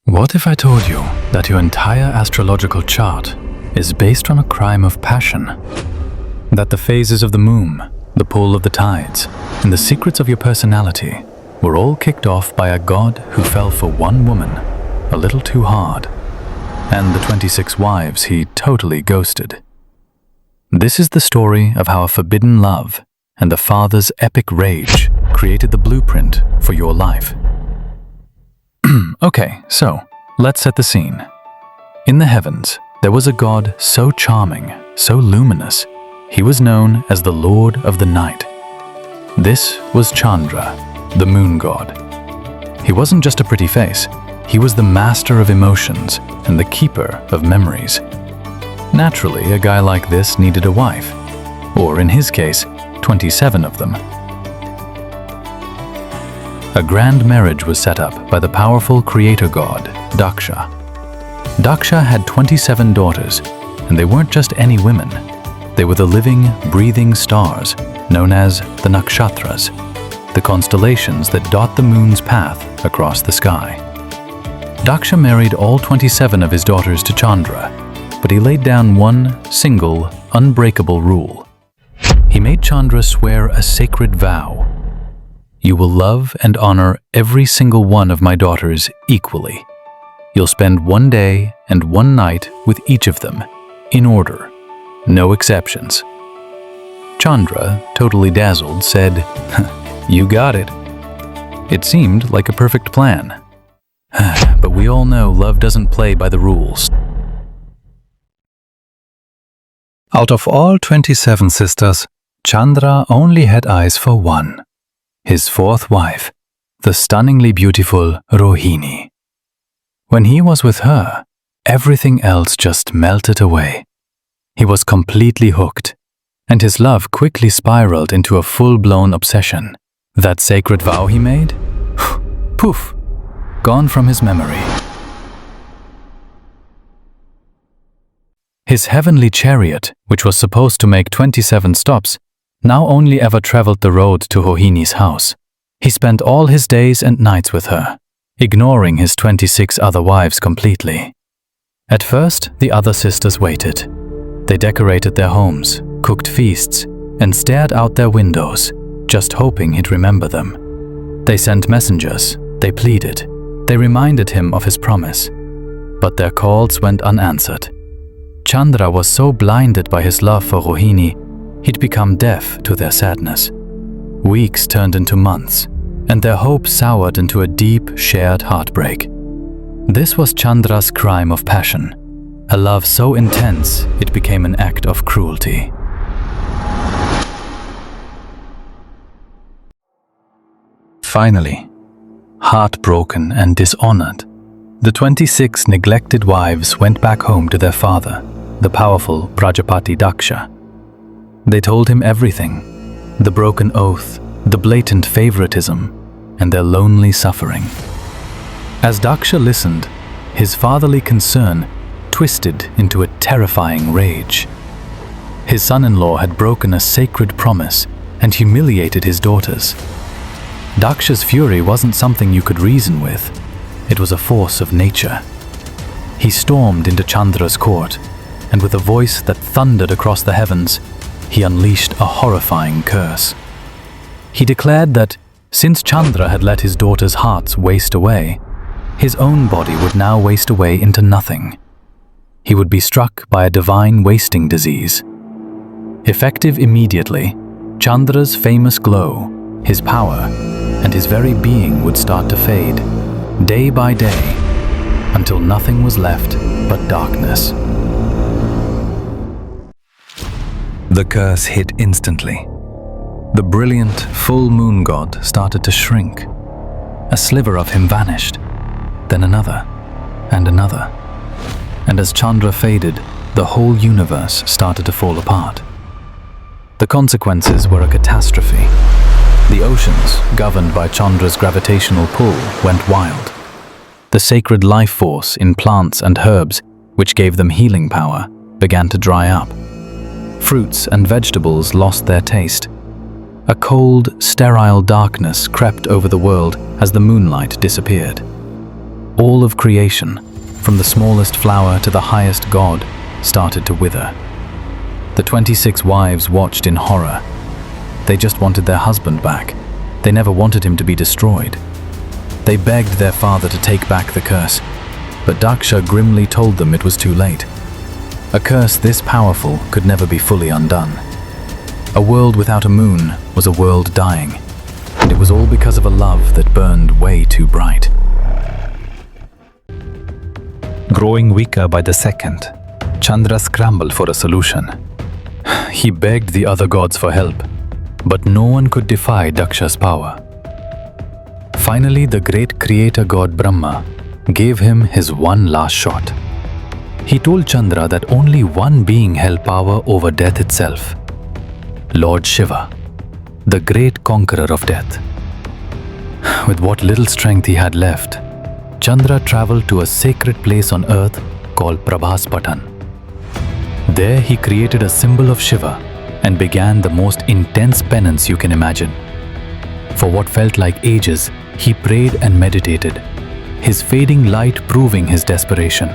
What if I told you that your entire astrological chart is based on a crime of passion? That the phases of the moon, the pull of the tides, and the secrets of your personality were all kicked off by a god who fell for one woman a little too hard, and the 26 wives he totally ghosted. This is the story of how a forbidden love and the father's epic rage created the blueprint for your life. Okay, so let's set the scene. In the heavens, there was a god so charming, so luminous, he was known as the Lord of the Night. This was Chandra, the moon god. He wasn't just a pretty face, he was the master of emotions and the keeper of memories. Naturally, a guy like this needed a wife, or in his case, 27 of them. A grand marriage was set up by the powerful creator god, Daksha. Daksha had 27 daughters, and they weren't just any women. They were the living, breathing stars known as the nakshatras, the constellations that dot the moon's path across the sky. Daksha married all 27 of his daughters to Chandra, but he laid down one single, unbreakable rule. He made Chandra swear a sacred vow. You will love and honor every single one of my daughters equally. You'll spend one day and one night with each of them, in order, no exceptions. Chandra, totally dazzled, said, "You got it." It seemed like a perfect plan. But we all know love doesn't play by the rules. Out of all 27 sisters, Chandra only had eyes for one, his fourth wife, the stunningly beautiful Rohini. When he was with her, everything else just melted away. He was completely hooked, and his love quickly spiraled into a full-blown obsession. That sacred vow he made? Poof! Gone from his memory. His heavenly chariot, which was supposed to make 27 stops, now only ever traveled the road to Rohini's house. He spent all his days and nights with her, ignoring his 26 other wives completely. At first, the other sisters waited. They decorated their homes, cooked feasts, and stared out their windows, just hoping he'd remember them. They sent messengers, they pleaded, they reminded him of his promise. But their calls went unanswered. Chandra was so blinded by his love for Rohini, he'd become deaf to their sadness. Weeks turned into months, and their hope soured into a deep, shared heartbreak. This was Chandra's crime of passion, a love so intense it became an act of cruelty. Finally, heartbroken and dishonored, the 26 neglected wives went back home to their father, the powerful Prajapati Daksha. They told him everything, the broken oath, the blatant favoritism, and their lonely suffering. As Daksha listened, his fatherly concern twisted into a terrifying rage. His son-in-law had broken a sacred promise and humiliated his daughters. Daksha's fury wasn't something you could reason with. It was a force of nature. He stormed into Chandra's court, and with a voice that thundered across the heavens, he unleashed a horrifying curse. He declared that, since Chandra had let his daughters' hearts waste away, his own body would now waste away into nothing. He would be struck by a divine wasting disease. Effective immediately, Chandra's famous glow, his power, and his very being would start to fade, day by day, until nothing was left but darkness. The curse hit instantly. The brilliant, full moon god started to shrink. A sliver of him vanished, then another, and another. And as Chandra faded, the whole universe started to fall apart. The consequences were a catastrophe. The oceans, governed by Chandra's gravitational pull, went wild. The sacred life force in plants and herbs, which gave them healing power, began to dry up. Fruits and vegetables lost their taste. A cold, sterile darkness crept over the world as the moonlight disappeared. all of creation, from the smallest flower to the highest god, started to wither. The 26 wives watched in horror. They just wanted their husband back. They never wanted him to be destroyed. They begged their father to take back the curse, but Daksha grimly told them it was too late. A curse this powerful could never be fully undone. A world without a moon was a world dying, and it was all because of a love that burned way too bright. Growing weaker by the second, Chandra scrambled for a solution. He begged the other gods for help, but no one could defy Daksha's power. Finally, the great creator god Brahma gave him his one last shot. He told Chandra that only one being held power over death itself: Lord Shiva, the great conqueror of death. With what little strength he had left, Chandra traveled to a sacred place on earth called Prabhaspatan. There he created a symbol of Shiva and began the most intense penance you can imagine. For what felt like ages, he prayed and meditated, his fading light proving his desperation.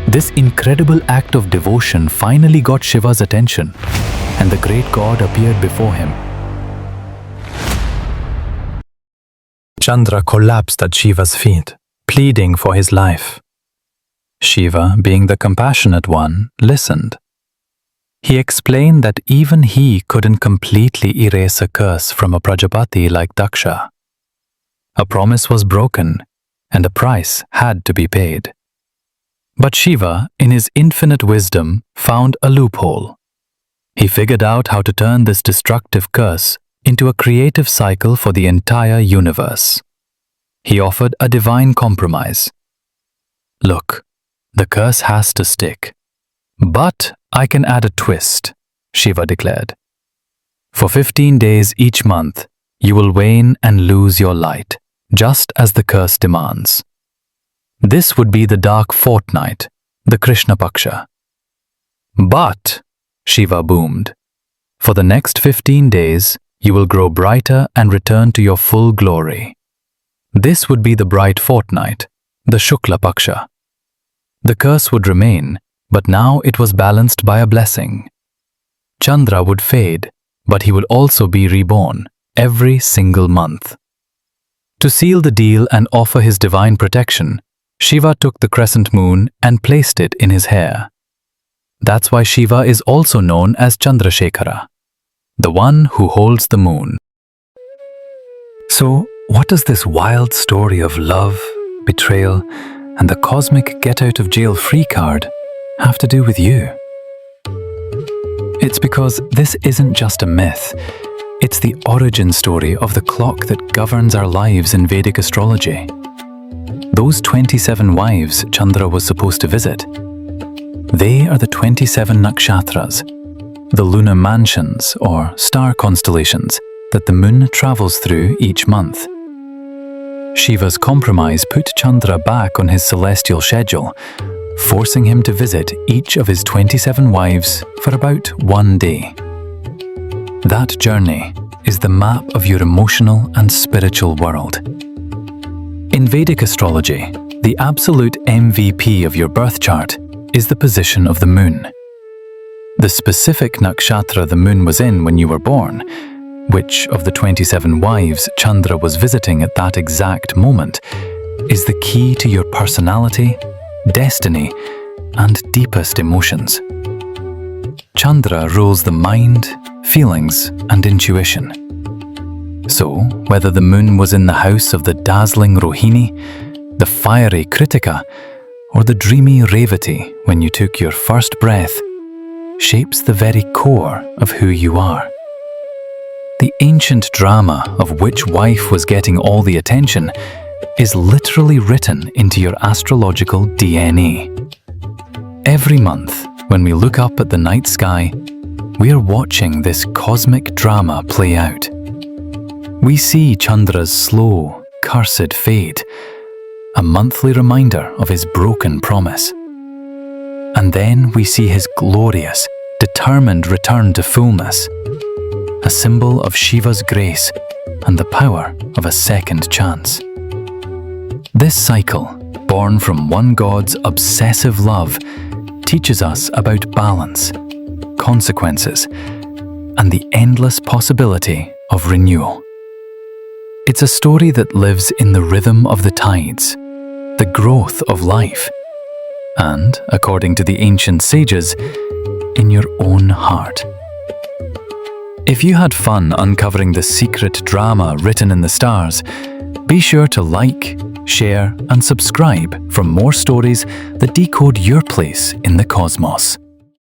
This incredible act of devotion finally got Shiva's attention, and the great god appeared before him. Chandra collapsed at Shiva's feet, pleading for his life. Shiva, being the compassionate one, listened. He explained that even he couldn't completely erase a curse from a Prajapati like Daksha. A promise was broken, and a price had to be paid. But Shiva, in his infinite wisdom, found a loophole. He figured out how to turn this destructive curse into a creative cycle for the entire universe. He offered a divine compromise. Look, the curse has to stick. But I can add a twist, Shiva declared. For 15 days each month, you will wane and lose your light, just as the curse demands. This would be the dark fortnight, the Krishna Paksha. But, Shiva boomed, for the next 15 days, you will grow brighter and return to your full glory. This would be the bright fortnight, the Shukla Paksha. The curse would remain, but now it was balanced by a blessing. Chandra would fade, but he would also be reborn every single month. To seal the deal and offer his divine protection, Shiva took the crescent moon and placed it in his hair. That's why Shiva is also known as Chandrasekhara, the one who holds the moon. So, what does this wild story of love, betrayal, and the cosmic get-out-of-jail-free card have to do with you? It's because this isn't just a myth. It's the origin story of the clock that governs our lives in Vedic astrology. Those 27 wives Chandra was supposed to visit, they are the 27 nakshatras, the lunar mansions or star constellations that the moon travels through each month. Shiva's compromise put Chandra back on his celestial schedule, forcing him to visit each of his 27 wives for about 1 day. That journey is the map of your emotional and spiritual world. In Vedic astrology, the absolute MVP of your birth chart is the position of the moon. The specific nakshatra the moon was in when you were born, which of the 27 wives Chandra was visiting at that exact moment, is the key to your personality, destiny, and deepest emotions. Chandra rules the mind, feelings, and intuition. So, whether the moon was in the house of the dazzling Rohini, the fiery Kritika, or the dreamy Revati when you took your first breath, shapes the very core of who you are. The ancient drama of which wife was getting all the attention is literally written into your astrological DNA. Every month, when we look up at the night sky, we are watching this cosmic drama play out. We see Chandra's slow, cursed fade, a monthly reminder of his broken promise. And then we see his glorious, determined return to fullness, a symbol of Shiva's grace and the power of a second chance. This cycle, born from one god's obsessive love, teaches us about balance, consequences, and the endless possibility of renewal. It's a story that lives in the rhythm of the tides, the growth of life, and, according to the ancient sages, in your own heart. If you had fun uncovering the secret drama written in the stars, be sure to like, share, and subscribe for more stories that decode your place in the cosmos.